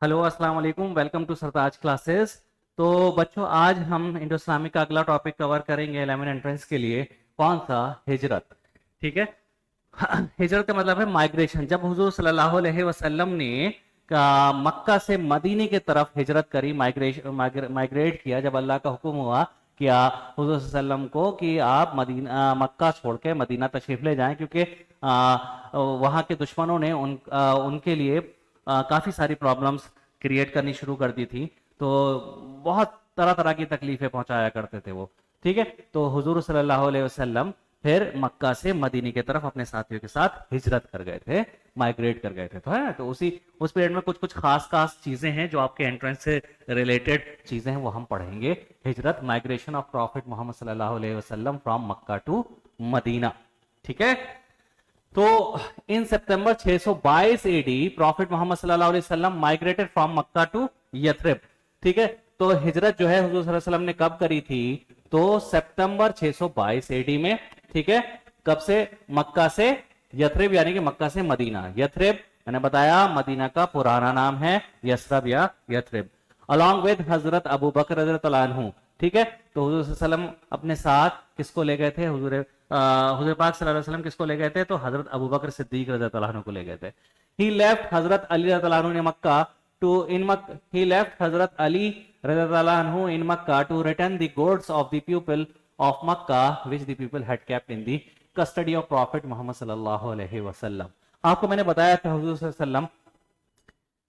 Hello अस्सलाम वालेकुम, welcome to Sartaj classes. तो बच्चों, आज हम इंडो इस्लामिक का अगला टॉपिक कवर करेंगे 11 एंट्रेंस के लिए। कौन सा? हिजरत। ठीक है। हिजरत का मतलब है माइग्रेशन। जब हुजूर सल्लल्लाहु अलैहि वसल्लम ने मक्का से मदीने की तरफ हिजरत करी, माइग्रेट किया, जब अल्लाह का हुक्म हुआ कि हुजूर सल्लल्लाहु अलैहि वसल्लम को कि आप मक्का छोड़ के मदीना तशरीफ ले जाएं, क्योंकि वहाँ के दुश्मनों ने उनके लिए काफ़ी सारी प्रॉब्लम्स क्रिएट करनी शुरू कर दी थी। तो बहुत तरह तरह की तकलीफें पहुंचाया करते थे वो। ठीक है। तो हुजूर सल्लल्लाहु अलैहि वसल्लम फिर मक्का से मदीने की तरफ अपने साथियों के साथ हिजरत कर गए थे, माइग्रेट कर गए थे। तो है ना, तो उस पीरियड में कुछ कुछ खास खास चीजें हैं जो आपके एंट्रेंस से रिलेटेड चीजें हैं, वो हम पढ़ेंगे। हिजरत, माइग्रेशन ऑफ प्रॉफिट मोहम्मद सल्लल्लाहु अलैहि वसल्लम फ्रॉम मक्का टू मदीना। ठीक है। तो इन सितंबर 622 एडी प्रॉफिट मोहम्मद सल्लल्लाहु अलैहि वसल्लम माइग्रेटेड फ्रॉम मक्का टू यथरिब। ठीक है। तो हिजरत जो है हुजूर सल्लल्लाहु अलैहि वसल्लम ने कब करी थी? तो सितंबर 622 एडी में। ठीक है। कब से? मक्का से यथरिब, यानी कि मक्का से मदीना। यथरिब मैंने बताया मदीना का पुराना नाम है यसरब या यथरिब। अलॉन्ग विद हजरत अबू बकर रज़ियल्लाहु अन्हु। ठीक है। तो हुजूर सल्लल्लाहु अलैहि वसल्लम अपने साथ किसको ले गए थे? हुजूर पाक सल्लल्लाहु अलैहि वसल्लम किसको ले गए थे? तो हजरत अबू बकर सिद्दीक रज़ियल्लाहु अन्हु को ले गए थे। ही लेफ्ट हजरत अली रज़ियल्लाहु अन्हु ने मक्का टू इन मक ही लेफ्ट हजरत अली रज़ियल्लाहु अन्हु in Mecca to return the goods of the people of Mecca which the people had kept in the custody of prophet Muhammad सल्लल्लाहु अलैहि वसल्लम। आपको मैंने बताया था हुजूर सल्लल्लाहु अलैहि वसल्लम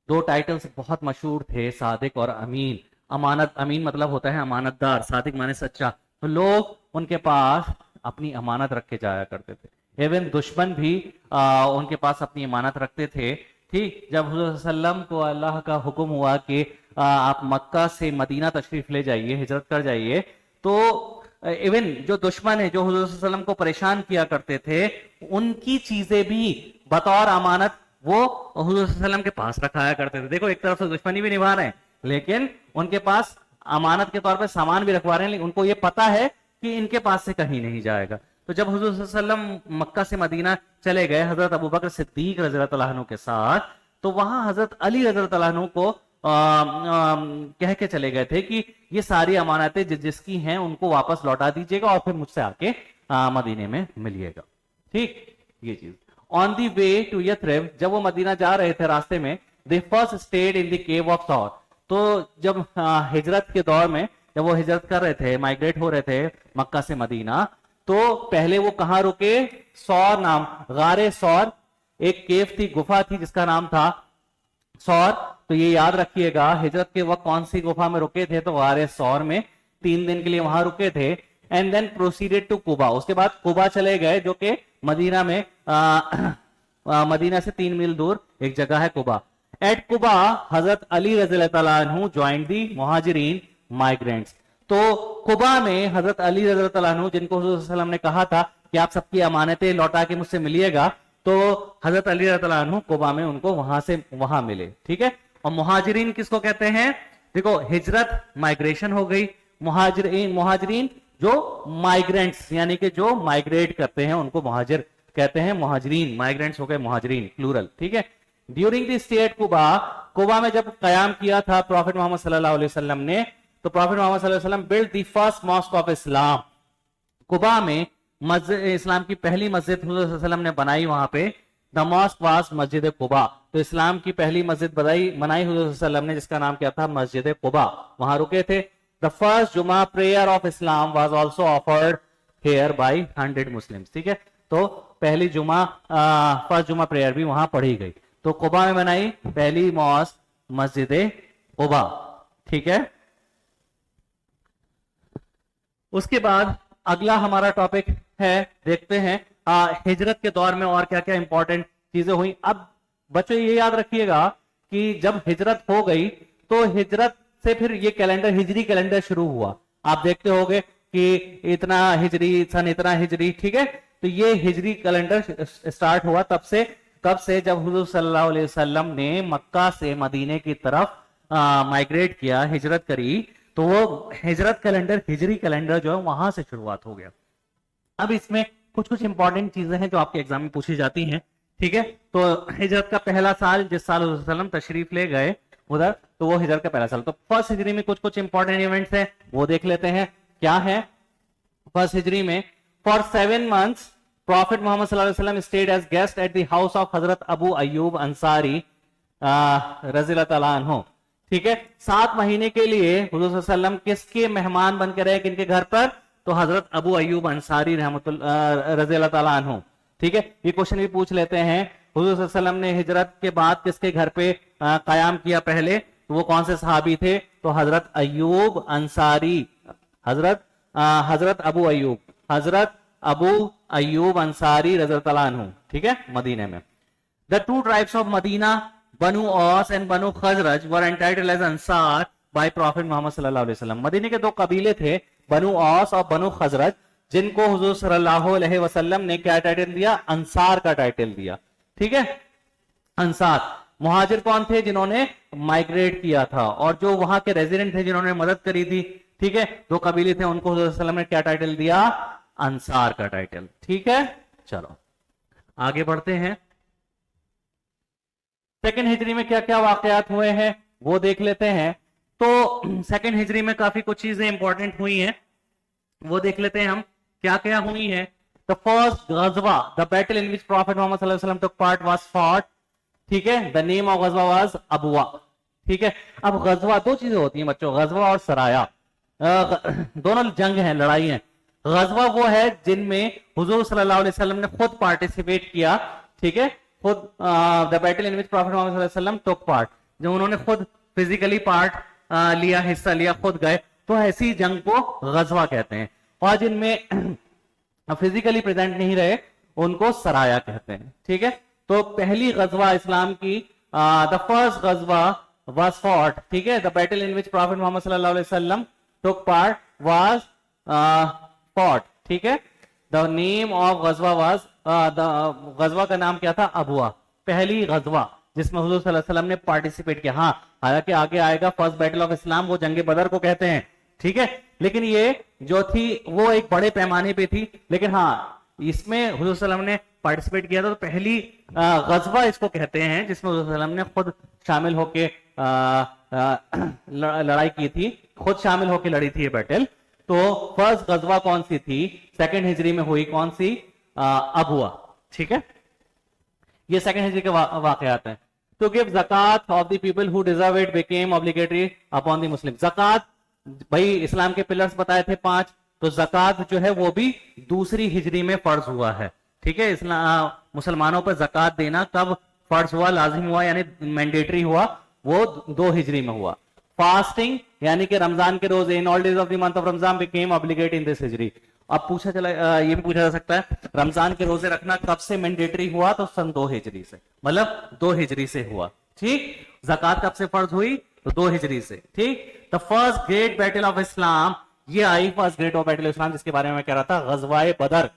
दो टाइटल्स बहुत मशहूर थे, सादिक और अमीन। अमानत, अमीन मतलब होता है अमानतदार, सादिक माने सच्चा। तो लोग उनके पास अपनी अमानत रख के जाया करते थे। इवन दुश्मन भी उनके पास अपनी अमानत रखते थे। ठीक। जब हुजूर सल्लम को अल्लाह का हुक्म हुआ कि आप मक्का से मदीना तशरीफ ले जाइए, हिजरत कर जाइए, तो इवन जो दुश्मन है, जो हुजूर सल्लम को परेशान किया करते थे, उनकी चीजें भी बतौर अमानत वो हुजूर सल्लम के पास रखाया करते थे। देखो, एक तरफ से दुश्मनी भी निभा रहे हैं, लेकिन उनके पास अमानत के तौर पे सामान भी रखवा रहे हैं, लेकिन उनको ये पता है कि इनके पास से कहीं नहीं जाएगा। तो जब हुजूर सल्लम मक्का से मदीना चले गए हजरत अबू बकर सिद्दीक रज़ियल्लाहु अन्हु के साथ, तो वहां हजरत अली रज़ियल्लाहु अन्हु को कह के चले गए थे कि ये सारी अमानतें जिसकी हैं उनको वापस लौटा दीजिएगा और फिर मुझसे आके मदीने में मिलिएगा। ठीक। ये चीज ऑन दी वे टू यथरिब, जब वो मदीना जा रहे थे, रास्ते में they first stayed in the cave of Thaur. तो जब हिजरत के दौर में, जब वो हिजरत कर रहे थे, माइग्रेट हो रहे थे मक्का से मदीना, तो पहले वो कहां रुके? सौर नाम, गारे सौर, एक केव थी, गुफा थी जिसका नाम था सौर। तो ये याद रखिएगा, हिजरत के वक्त कौन सी गुफा में रुके थे? तो गारे सौर में 3 दिन के लिए वहां रुके थे। And then proceeded to Quba. उसके बाद कुबा चले गए, जो कि मदीना में मदीना से 3 मील दूर एक जगह है कुबा। एट कुबा हजरत अली रज़ियल्लाहु अन्हु जॉइंड दी मुहाजिरीन माइग्रेंट्स। तो कुबा में हजरत अली रज़ियल्लाहु अन्हु, जिनको हुजूर सल्लल्लाहु अलैहि वसल्लम ने कहा था कि आप सबकी अमानतें लौटा के मुझसे मिलिएगा, तो हजरत अली रज़ियल्लाहु अन्हु कुबा में उनको वहां मिले। ठीक है। और मुहाजिरीन किसको कहते हैं? देखो, हिजरत माइग्रेशन हो गई, मुहाजिरीन जो माइग्रेंट्स यानी कि जो माइग्रेट करते हैं उनको मुहाजिर कहते हैं। मुहाजिरीन, माइग्रेंट्स हो गए मुहाजिरीन, प्लूरल। ठीक है। During the stay at Quba, Quba में जब कयाम किया था प्रॉफिट मोहम्मद सल्लल्लाहु अलैहि वसल्लम ने, तो प्रॉफिट मोहम्मद सल्लल्लाहु अलैहि वसल्लम build the first mosque of Islam. Quba में मस्जिद इस्लाम की पहली मस्जिद हुजूर सल्लल्लाहु अलैहि वसल्लम ने बनाई वहां पे। द मॉस्क वाज मस्जिद कुबा। तो इस्लाम की पहली मस्जिद बनाई हुजूर सल्लल्लाहु अलैहि वसल्लम ने, जिसका नाम क्या था? मस्जिद कुबा। वहां रुके थे। द फर्स्ट जुमा prayer of Islam was also offered here bye 100 Muslims. ठीक है। तो पहली फर्स्ट जुमा प्रेयर भी वहां पढ़ी गई। तो कुबा में बनाई पहली मॉस्क मस्जिद कुबा। ठीक है। उसके बाद अगला हमारा टॉपिक है, देखते हैं हिजरत के दौर में और क्या क्या इंपॉर्टेंट चीजें हुई। अब बच्चों ये याद रखिएगा कि जब हिजरत हो गई, तो हिजरत से फिर ये कैलेंडर, हिजरी कैलेंडर शुरू हुआ। आप देखते होंगे कि इतना हिजरी, सन इतना हिजरी। ठीक है। तो ये हिजरी कैलेंडर स्टार्ट हुआ तब से, कब से? जब हुजूर सल्लल्लाहु अलैहि वसल्लम ने मक्का से मदीने की तरफ माइग्रेट किया, हिजरत करी, तो वो हिजरत कैलेंडर, हिजरी कैलेंडर जो है वहां से शुरुआत हो गया। अब इसमें कुछ कुछ इंपॉर्टेंट चीजें हैं जो आपके एग्जाम में पूछी जाती हैं। ठीक है। तो हिजरत का पहला साल, जिस साल हुजूर सल्लल्लाहु अलैहि वसल्लम तशरीफ ले गए, उधर, तो वो हिजरत का पहला साल। तो फर्स्ट हिजरी में कुछ कुछ इंपॉर्टेंट इवेंट्स है, वो देख लेते हैं क्या है। फर्स्ट हिजरी में फॉर 7 months प्रॉफिट मोहम्मद सल्लल्लाहु अलैहि वसल्लम stayed as guest at the house of हजरत अबू अयूब अंसारी रज़ियल्लाहु ताला अन्हु। ठीक है, 7 महीने के लिए हुजूर सल्लल्लाहु अलैहि वसल्लम किसके मेहमान बन के रहे, किनके घर पर, तो हजरत अबू अयूब अंसारी रज़ियल्लाहु ताला अन्हु। ठीक है, ये क्वेश्चन भी पूछ लेते हैं, हुजूर सल्लल्लाहु अलैहि वसल्लम ने हिजरत के बाद किसके घर पे कयाम किया पहले, तो वो कौन से सहाबी थे, तो हजरत अयूब अंसारी, हजरत अबू अयूब अंसारी रज़ियल्लाहु ताला अन्हु। ठीक है, मदीने में। The two tribes of Medina, Banu Aus and Banu Khazraj, were entitled as Ansar by prophet Muhammad सल्लल्लाहु अलैहि वसल्लम। मदीने के दो कबीले थे, बनु औस और बनु खजरज, जिनको हुजूर सल्लल्लाहु अलैहि वसल्लम ने क्या टाइटल दिया, अंसार का टाइटल दिया। ठीक है, अंसार। मुहाजिर कौन थे, जिन्होंने माइग्रेट किया था, और जो वहां के रेजिडेंट थे, जिन्होंने मदद करी थी। ठीक है, दो कबीले थे, उनको हुजूर सल्लल्लाहु अलैहि वसल्लम ने क्या टाइटल दिया, अंसार का टाइटल। ठीक है, चलो आगे बढ़ते हैं। सेकेंड हिजरी में क्या क्या वाकयात हुए हैं वो देख लेते हैं। तो सेकेंड हिजरी में काफी कुछ चीजें इंपॉर्टेंट हुई हैं, वो देख लेते हैं हम क्या क्या हुई है। द फर्स्ट गजवा, the battle in which prophet Muhammad सल्लल्लाहु अलैहि वसल्लम टुक पार्ट वाज फॉट। ठीक है, द नेम ऑफ गजवा वाज अबुआ। ठीक है, अब गजवा दो चीजें होती हैं बच्चों, गजवा और सराया, दोनों जंग है, लड़ाई है। गजवा वो है जिनमें हुजूर सल्लल्लाहु अलैहि वसल्लम ने खुद पार्टिसिपेट किया। ठीक है, खुद the battle in which prophet Muhammad सल्लल्लाहु अलैहि वसल्लम टुक पार्ट, जब उन्होंने खुद फिजिकली पार्ट लिया, हिस्सा लिया, खुद गए, तो ऐसी जंग को गजवा कहते हैं। और जिनमें फिजिकली प्रेजेंट नहीं रहे उनको सराया कहते हैं। ठीक है, तो पहली गजवा इस्लाम की, द फर्स्ट गजवा वाज फॉट। ठीक है, the battle in which prophet Muhammad सल्लल्लाहु अलैहि वसल्लम टुक पार्ट वाज फॉट। ठीक है, द नेम ऑफ गजवा वाज, गजवा का नाम क्या था, अबुआ। पहली गजवा जिसमें हुजूर सल्लल्लाहु अलैहि वसल्लम ने पार्टिसिपेट किया। हाँ, हालांकि आगे आएगा फर्स्ट बैटल ऑफ इस्लाम, वो जंगे बदर को कहते हैं। ठीक है, लेकिन ये जो थी वो एक बड़े पैमाने पे थी, लेकिन हाँ इसमें हुजूर सल्लल्लाहु अलैहि वसल्लम ने पार्टिसिपेट किया था। तो पहली गजवा इसको कहते हैं जिसमें हुजूर सल्लल्लाहु अलैहि वसल्लम ने खुद शामिल होके लड़ाई की थी, खुद शामिल होके लड़ी थी ये बैटल। तो फर्स्ट गजवा कौन सी थी, सेकंड हिजरी में हुई, कौन सी, अबुआ। ठीक है, ये सेकंड हिजरी के वाकयात हैं। तो गिव ज़कात of the people who deserve it became obligatory upon the Muslim. ज़कात, भाई इस्लाम के पिलर्स बताए थे 5, तो ज़कात जो है वो भी दूसरी हिजरी में फर्ज हुआ है। ठीक है, इस्लाम मुसलमानों पर ज़कात देना कब फर्ज हुआ, लाजिम हुआ, यानी मैंडेटरी हुआ, वो 2 हिजरी में हुआ। फास्टिंग यानी कि रमजान के रोजे, in all days of the month of रमजान बिकेम ऑब्लिगेट इन दिस हिजरी। अब पूछा चला, ये भी पूछा जा सकता है रमजान के रोजे रखना कब से मैंडेटरी हुआ, तो सन 2 हिजरी से, मतलब 2 हिजरी से हुआ। ठीक, ज़कात कब से फर्ज हुई, तो 2 हिजरी से। ठीक, the first great battle of इस्लाम, ये आई फर्स्ट ग्रेट ऑफ बैटल इस्लाम, जिसके बारे में मैं कह रहा था, गजवाए बदर।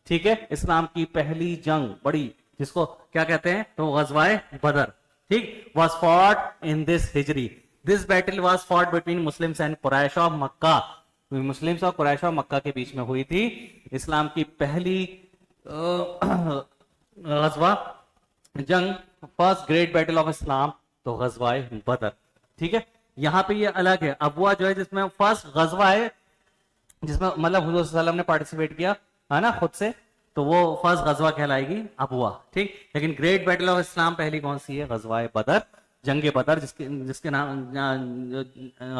ठीक है, इस्लाम की पहली जंग बड़ी, जिसको क्या कहते हैं, तो गजवाए बदर। ठीक, was fought in this Hijri. This battle was fought between Muslims and Quraysh of Mecca. Muslims और कुरैश ऑफ मक्का के बीच में हुई थी इस्लाम की पहली गजवा जंग, फर्स्ट ग्रेट बैटल ऑफ इस्लाम, तो गजवाए बदर। ठीक है, यहाँ पे ये अलग है। अबुआ जो है जिसमें फर्स्ट गजवा है, जिसमें मतलब हुजूर सल्लल्लाहु अलैहि वसल्लम ने पार्टिसिपेट किया है ना खुद से, तो वो फर्स्ट गजवा कहलाएगी अबुआ। ठीक, लेकिन ग्रेट बैटल ऑफ इस्लाम पहली कौन सी है, गजवाए बदर, जंगे बदर, जिसके नाम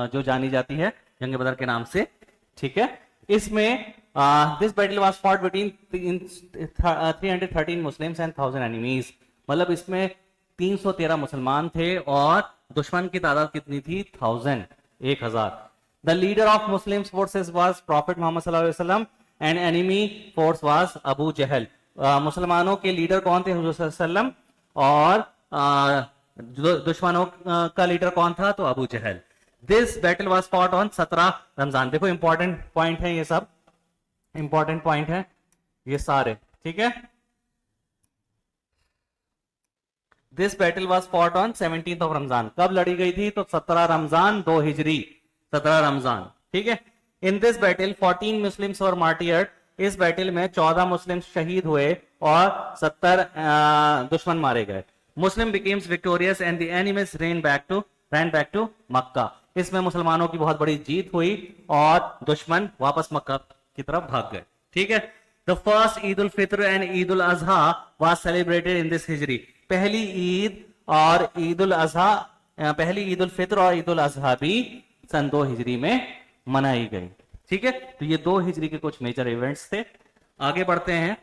जो जानी जाती है जंगे बदर के नाम से। ठीक है, इसमें this battle was fought between 313 Muslims and 1000 enemies. मतलब इसमें 313 मुसलमान थे और दुश्मन की तादाद कितनी थी, 1000। The leader of Muslims forces was prophet Muhammad सल्लल्लाहु अलैहि वसल्लम and enemy force was Abu Jahl. मुसलमानों के लीडर कौन थे, हुजूर सल्लल्लाहु अलैहि वसल्लम, और दुश्मनों का लीडर कौन था, तो Abu Jahl. This battle was fought on 17 रमजान। देखो इंपॉर्टेंट पॉइंट है, ये सब इंपॉर्टेंट पॉइंट है ये सारे। ठीक है, this battle was fought on 17th of Ramzan. कब लड़ी गई थी, तो 17 रमजान 2 हिजरी, 17 रमजान। ठीक है, इन दिस बैटल 14 मुस्लिम्स वर मार्टियर्ड। इस बैटल में 14 मुस्लिम शहीद हुए और 70 दुश्मन मारे गए। Muslim becames victorious and the enemies ran back to ran back to Mecca. इसमें मुसलमानों की बहुत बड़ी जीत हुई और दुश्मन वापस मक्का की तरफ भाग गए। ठीक है। The first Eid ul Fitr and Eid ul Azha was celebrated in this हिजरी। पहली ईद और ईद उल अजहा, पहली ईद उल फित्र और ईद उल अजहा भी सन 2 हिजरी में मनाई गई। ठीक है। तो ये 2 हिजरी के कुछ मेजर इवेंट्स थे। आगे बढ़ते हैं,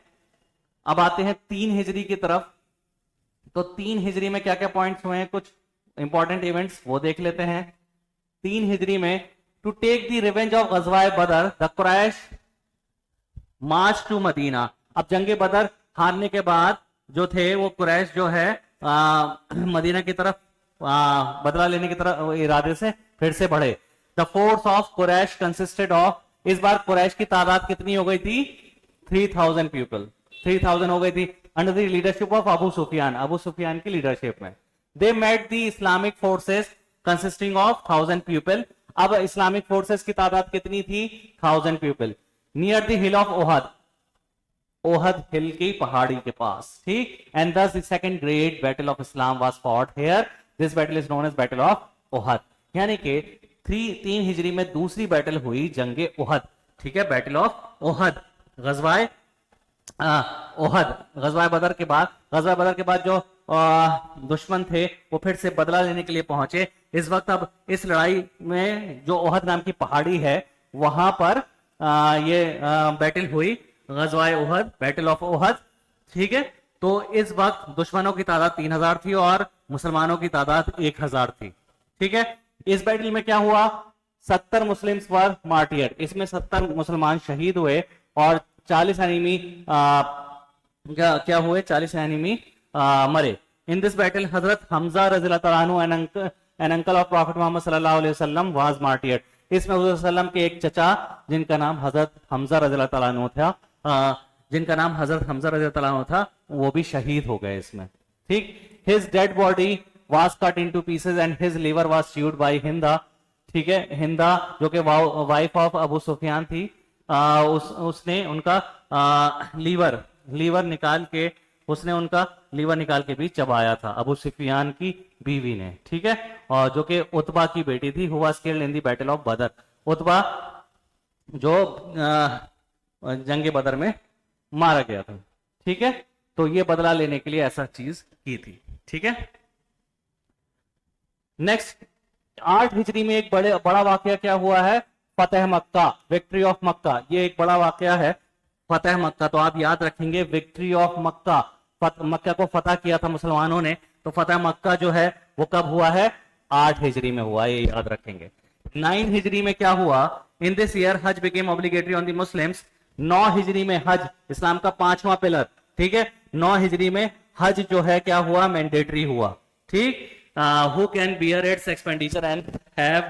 अब आते हैं 3 हिजरी की तरफ। तो 3 हिजरी में क्या क्या पॉइंट्स हुए हैं, कुछ इंपॉर्टेंट इवेंट्स वो देख लेते हैं। 3 हिजरी में to take the revenge of गज़वाए Badr the Quraish march to Medina. अब जंगे बदर हारने के बाद जो थे वो कुरैश जो है मदीना की तरफ बदला लेने की तरफ इरादे से फिर से बढ़े। The force of Quraysh consisted of, इस बार कुरैश की तादाद कितनी हो गई थी, 3000 पीपल, 3000 हो गई थी, under the leadership of Abu Sufyan, Abu Sufyan की लीडरशिप में। They met the Islamic forces consisting of 1000 people. अब इस्लामिक फोर्सेस की तादाद कितनी थी, 1000 people, near the hill of Uhud, Uhud hill की पहाड़ी के पास। ठीक। And this the second great battle of Islam was fought here, this battle is known as battle of Uhud. यानी कि 3 हिजरी में दूसरी बैटल हुई जंगे ओहद। ठीक है, बैटल ऑफ ओहद, गजवाए ओहद। गजवाए बदर के बाद जो दुश्मन थे वो फिर से बदला लेने के लिए पहुंचे। इस वक्त अब इस लड़ाई में जो ओहद नाम की पहाड़ी है वहां पर ये बैटल हुई, गजवाए ओहद, बैटल ऑफ ओहद। ठीक है। तो इस वक्त दुश्मनों की तादाद 3000 थी और मुसलमानों की तादाद 1000 थी। ठीक है। इस बैटल में क्या हुआ, 70 मुस्लिम्स वर मार्टियर, इसमें 70 मुसलमान शहीद हुए और 40 एनिमी क्या हुए, 40 एनिमी मरे। इन दिस बैटल हजरत हमजा रज़ियल्लाहु तआला अन्हु an uncle of prophet Muhammad सल्लल्लाहु अलैहि वसल्लम वाज मार्टियर्ड। इसमें हुजूर सल्लल्लाहु अलैहि वसल्लम के एक चचा जिनका नाम हजरत हमजा रज़ियल्लाहु तआला अन्हु था, वो भी शहीद हो गए इसमें। ठीक। His dead body was cut into pieces and his liver was chewed by Hinda. ठीक है। हिंदा जो कि वाइफ ऑफ अबू सुफियान थी, उसने उनका लीवर निकाल के भी चबाया था, अबू सुफियान की बीवी ने। ठीक है। और जो कि उतबा की बेटी थी, who was killed in the battle of बदर। उतबा जो जंगे बदर में मारा गया था। ठीक है। तो ये बदला लेने के लिए ऐसा चीज की थी। ठीक है। नेक्स्ट 8 हिजरी में एक बड़ा वाकया क्या हुआ है, फतेह मक्का, विक्ट्री ऑफ मक्का। ये एक बड़ा वाकया है, फतेह मक्का। तो आप याद रखेंगे विक्ट्री ऑफ मक्का, मक्का को फतह किया था मुसलमानों ने। तो फतेह मक्का जो है वो कब हुआ है, 8 हिजरी में हुआ, ये याद रखेंगे। 9 हिजरी में क्या हुआ, इन दिस ईयर हज became obligatory on the Muslims. 9 हिजरी में हज, इस्लाम का 5वां पिलर। ठीक है। 9 हिजरी में हज जो है क्या हुआ, मैंडेटरी हुआ। ठीक। who can bear its expenditure and have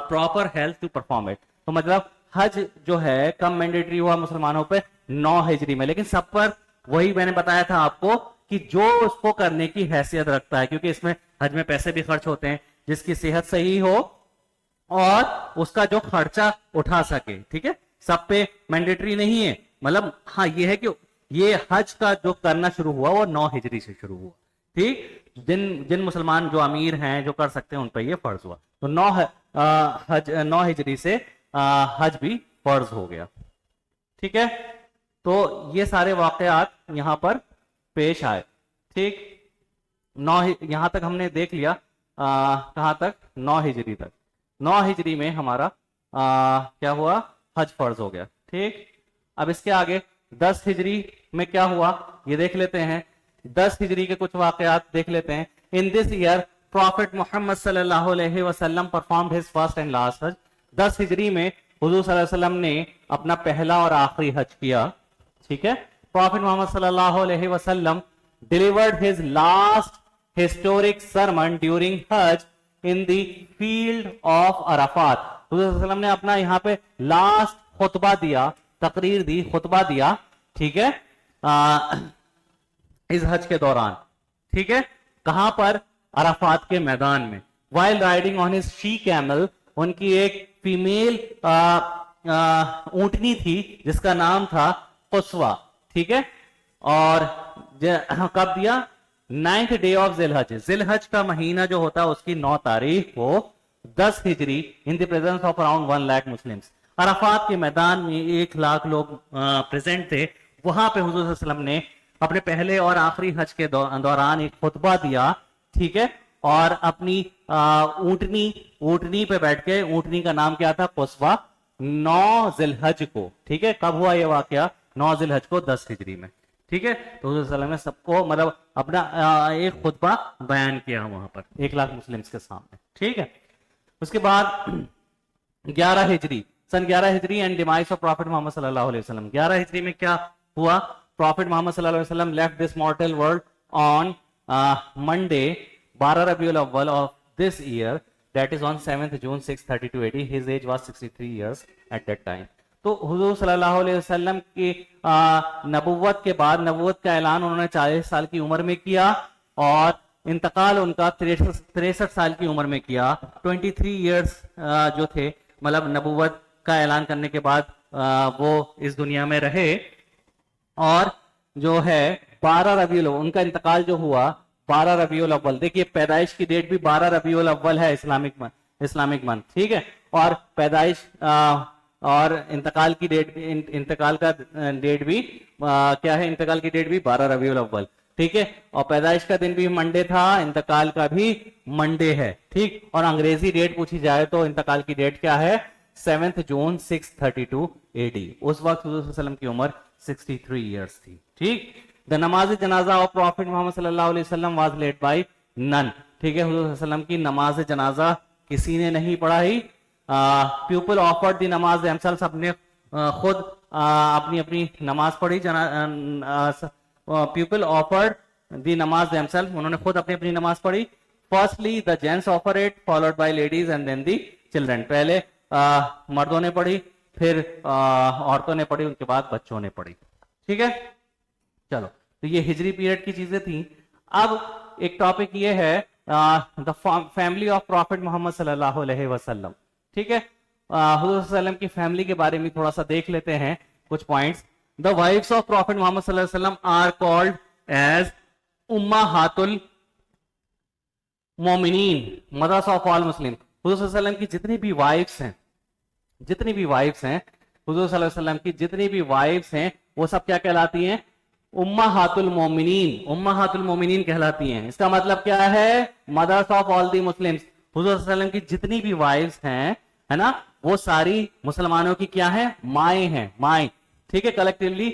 proper health to perform it। तो मतलब हज जो है कम मैंडेटरी हुआ मुसलमानों पे 9 हिजरी में, लेकिन सब पर वही मैंने बताया था आपको कि जो उसको करने की हैसियत रखता है, क्योंकि इसमें हज में पैसे भी खर्च होते हैं, जिसकी सेहत सही हो और उसका जो खर्चा उठा सके। ठीक है। सब पे मैंडेटरी नहीं है, मतलब हाँ ये है कि ये हज का जो करना शुरू हुआ वो 9 हिजरी से शुरू हुआ। ठीक। जिन मुसलमान जो अमीर हैं जो कर सकते हैं उन पर यह फर्ज हुआ। तो 9 हिजरी से हज भी फर्ज हो गया। ठीक है। तो ये सारे वाकयात यहां पर पेश आए। ठीक। 9 यहां तक हमने देख लिया, कहां तक, 9 हिजरी तक। 9 हिजरी में हमारा क्या हुआ, हज फर्ज हो गया। ठीक। अब इसके आगे 10 हिजरी में क्या हुआ ये देख लेते हैं। 10 हिजरी के कुछ वाकयात देख लेते हैं। In this year prophet Muhammad सल्लल्लाहु अलैहि वसल्लम performed his first and last hajj. 10 हिजरी में हुजूर सल्लल्लाहु अलैहि वसल्लम ने अपना पहला और आखिरी हज किया। ठीक है। प्रॉफिट मोहम्मद सल्लल्लाहु अलैहि वसल्लम delivered his last historic sermon during Hajj in the field of Arafat. हुजूर सल्लल्लाहु अलैहि वसल्लम ने अपना यहाँ पे लास्ट खुतबा दिया, तकरीर दी, खुतबा दिया। ठीक है। इस हज के दौरान। ठीक है। कहां पर, अराफात के मैदान में। While riding on his she camel, उनकी एक फीमेल ऊंटनी थी जिसका नाम था कुस्वा। ठीक है। और कब दिया, नाइन्थ डे ऑफ जिलहज, जिलहज का महीना जो होता है उसकी 9 तारीख को 10 हिजरी, in the presence of around 1 lakh Muslims, Arafat के मैदान में 1 लाख लोग प्रेजेंट थे। वहां पे हुजूर सल्लल्लाहु अलैहि वसल्लम ने अपने पहले और आखिरी हज के दौरान एक खुतबा दिया, ठीक है, और अपनी ऊंटनी पे बैठ के, ऊंटनी का नाम क्या था, कुस्वा, 9 जिलहज को, ठीक है, कब हुआ ये वाकया, 9 जिलहज को 10 हिजरी में, ठीक है। तो हुजूर सल्लल्लाहु अलैहि वसल्लम ने सबको मतलब अपना एक खुतबा बयान किया वहां पर 1 लाख मुस्लिम्स के सामने, ठीक है। उसके बाद 11 हिजरी, सन 11 हिजरी and demise of prophet Muhammad सल्लल्लाहु अलैहि वसल्लम, 11 हिजरी में क्या हुआ, प्रॉफिट मोहम्मद सल्लल्लाहु अलैहि वसल्लम left this mortal world on Monday 12 रबीउल अव्वल of this year, that is on 7th June 632 AD, his age was 63 years at that time. तो हुजूर सल्लल्लाहु अलैहि वसल्लम की नबुव्वत के बाद, नबुव्वत का ऐलान उन्होंने 40 साल की उम्र में किया और इंतकाल उनका 63 साल की उम्र में किया। 23 इयर्स जो थे, मतलब नबुव्वत का ऐलान करने के बाद वो इस दुनिया में रहे। और जो है 12 रबीउल, उनका इंतकाल जो हुआ 12 रबीउल अव्वल, देखिए पैदाइश की डेट भी 12 रबीउल अव्वल है, इस्लामिक मंथ, ठीक है, और पैदाइश और इंतकाल की डेट, इंतकाल का डेट भी क्या है, इंतकाल की डेट भी 12 रबीउल अव्वल, ठीक है, और पैदाइश का दिन भी मंडे था, इंतकाल का भी मंडे है, ठीक। और अंग्रेजी डेट पूछी जाए तो इंतकाल की डेट क्या है, 7th June 632 AD। उस वक्त हुजूर सल्लल्लाहु अलैहि वसल्लम की उम्र 63 इयर्स थी, ठीक। द नमाज जनाजा ऑफ प्रॉफिट मोहम्मद सल्लल्लाहु अलैहि वसल्लम वाज लेड बाय नन, ठीक है, हुजूर सल्लल्लाहु अलैहि वसल्लम की नमाज जनाजा किसी ने नहीं पढ़ाई। People offered the namaz themselves, अपने खुद अपनी अपनी नमाज पढ़ी, people offered the namaz themselves, उन्होंने खुद अपनी अपनी नमाज पढ़ी। Firstly the gents offer it followed by ladies and then the children, पहले मर्दों ने पढ़ी, फिर औरतों ने पढ़ी, उनके बाद बच्चों ने पढ़ी, ठीक है। चलो, तो ये हिजरी पीरियड की चीजें थी। अब एक टॉपिक ये है the family of prophet Muhammad सल्लल्लाहु अलैहि वसल्लम, ठीक है। हुजूर सल्लल्लाहु अलैहि वसल्लम की फैमिली के बारे में थोड़ा सा देख लेते हैं कुछ points. The wives of prophet Muhammad सल्लल्लाहु अलैहि वसल्लम आर कॉल्ड एज उम्माहातुल मोमिनीन, मदर्स ऑफ ऑल मुस्लिम। हुजूर सल्लल्लाहु अलैहि वसल्लम की जितनी भी वाइफ्स हैं, हुजूर सल्लल्लाहु अलैहि वसल्लम की जितनी भी वाइफ्स हैं, वो सब क्या कहलाती हैं, उम्माहातुल मोमिनीन, उम्माहातुल मोमिनीन कहलाती हैं। इसका मतलब क्या है, mothers of all the Muslims. हुजूर सल्लल्लाहु अलैहि वसल्लम की जितनी भी वाइफ्स हैं, है ना, वो सारी मुसलमानों की क्या है, माएँ हैं, माएँ, ठीक है। कलेक्टिवली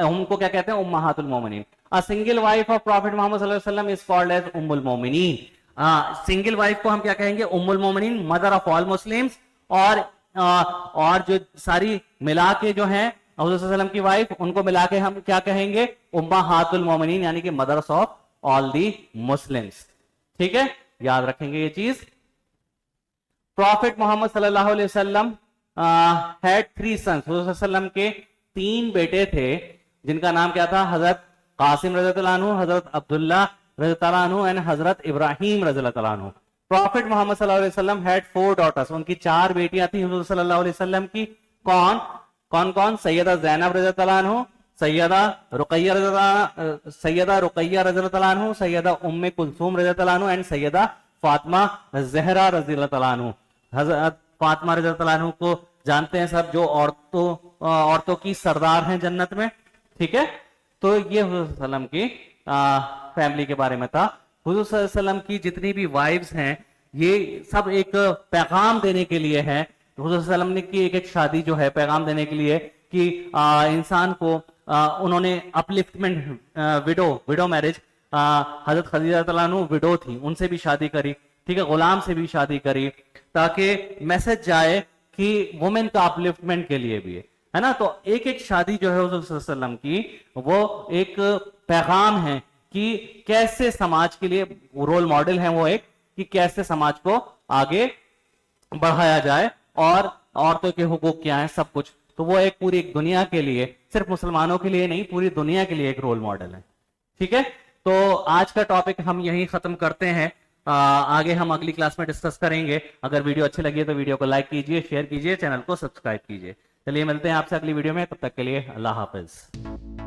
उनको क्या कहते हैं, उम्माहातुल मोमिनीन। A single wife of prophet Muhammad सल्लल्लाहु अलैहि वसल्लम इज कॉल्ड एज उम्मुल मोमिनीन। सिंगल वाइफ को हम क्या कहेंगे, उम्मुल मोमिनीन, मदर ऑफ ऑल मुस्लिम्स। और जो सारी मिला के जो है हुजूर सल्लल्लाहु अलैहि वसल्लम की वाइफ, उनको मिला के हम क्या कहेंगे, उम्माहातुल मोमिनीन, यानी कि mothers of all the Muslims, ठीक है, याद रखेंगे ये चीज। प्रॉफिट मोहम्मद सल्लल्लाहु अलैहि वसल्लम हैड 3 सन्स, हुजूर सल्लल्लाहु अलैहि वसल्लम के 3 बेटे थे, जिनका नाम क्या था, हजरत कासिम रज़ियल्लाहु अन्हु, हजरत अब्दुल्ला रज़ियल्लाहु अन्हु एंड हजरत इब्राहिम रज़ियल्लाहु अन्हु। प्रॉफिट मोहम्मद सल्लल्लाहु अलैहि वसल्लम हैड 4 डॉटर्स, उनकी 4 बेटियां थी हुजूर सल्लल्लाहु अलैहि वसल्लम की। कौन कौन कौन, सैयदा ज़ैनब रज़ियल्लाहु अन्हु, सैयदा रुकैया रज़ियल्लाहु अन्हु, सैयदा उम्मे कुलसूम रज़ियल्लाहु अन्हु एंड सैयदा फातिमा ज़हरा रज़ियल्लाहु अन्हु। हजरत फातिमा रज़ियल्लाहु अन्हु को जानते हैं सब, जो औरतों की सरदार हैं जन्नत में, ठीक है। तो ये हुजूर सल्लल्लाहु अलैहि वसल्लम की फैमिली के बारे में था। हुजूर सल्लल्लाहु अलैहि वसल्लम की जितनी भी वाइफ्स हैं, ये सब एक पैगाम देने के लिए है। हुजूर सल्लल्लाहु अलैहि वसल्लम ने की एक शादी जो है पैगाम देने के लिए कि इंसान को उन्होंने अपलिफ्टमेंट, विडो मैरिज, हजरत खदीजा रज़ियल्लाहु अन्हा विडो थी, उनसे भी शादी करी, ठीक है, गुलाम से भी शादी करी, ताकि मैसेज जाए कि वुमेन का अपलिफ्टमेंट के लिए भी है ना। तो एक एक शादी जो है हुजूर सल्लल्लाहु अलैहि वसल्लम की, वो एक पैगाम है कि कैसे समाज के लिए रोल मॉडल है वो एक, कि कैसे समाज को आगे बढ़ाया जाए और औरतों के हुकूक क्या है, सब कुछ। तो वो एक पूरी एक दुनिया के लिए, सिर्फ मुसलमानों के लिए नहीं, पूरी दुनिया के लिए एक रोल मॉडल है, ठीक है। तो आज का टॉपिक हम यहीं खत्म करते हैं, आगे हम अगली क्लास में डिस्कस करेंगे। अगर वीडियो अच्छी लगी है तो वीडियो को लाइक कीजिए, शेयर कीजिए, चैनल को सब्सक्राइब कीजिए। चलिए मिलते हैं आपसे अगली वीडियो में, तब तक के लिए अल्लाह हाफिज।